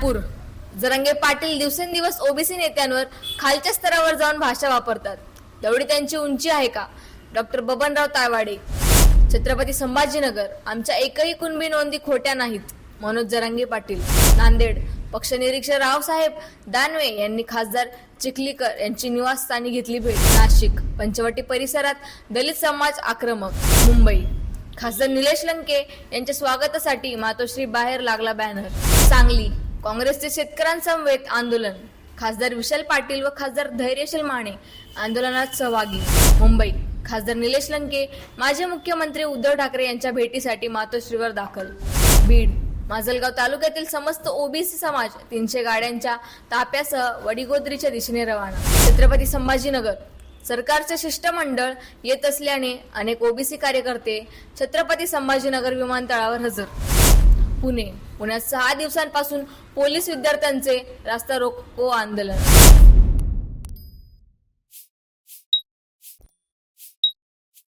नागपूर. जरांगे पाटील दिवसेंदिवस ओबीसी नेत्यांवर खालच्या स्तरावर जाऊन भाषा वापरतात. तेवढी त्यांची उंची आहे का? डॉक्टर बबनराव तायवाडे. छत्रपती संभाजीनगर. आमच्या एकही कुणबी नोंदी खोट्या नाहीत. मनोज जरांगे पाटील. नांदेड. पक्ष निरीक्षक रावसाहेब दानवे यांनी खासदार चिखलीकर यांची निवासस्थानी घेतली भेट. नाशिक. पंचवटी परिसरात दलित समाज आक्रमक. मुंबई. खासदार निलेश लंके यांच्या स्वागतासाठी मातोश्री बाहेर लागला बॅनर. सांगली. काँग्रेसचे शेतकऱ्यांसमवेत आंदोलन. खासदार विशाल पाटील व खासदार धैर्यशील माने आंदोलनात सहभागी. मुंबई. खासदार निलेश लंके माजी मुख्यमंत्री उद्धव ठाकरे यांच्या भेटीसाठी मातोश्रीवर दाखल. बीड. माजलगाव तालुक्यातील समस्त ओबीसी समाज 300 गाड्यांच्या ताप्यासह वडीगोद्रीच्या दिशेने रवाना. छत्रपती संभाजीनगर. सरकारचे शिष्टमंडळ येत असल्याने अनेक ओबीसी कार्यकर्ते छत्रपती संभाजीनगर विमानतळावर हजर. पुणे. पुण्यात 6 दिवसांपासून पोलीस विद्यार्थ्यांचे रास्ता रोको आंदोलन.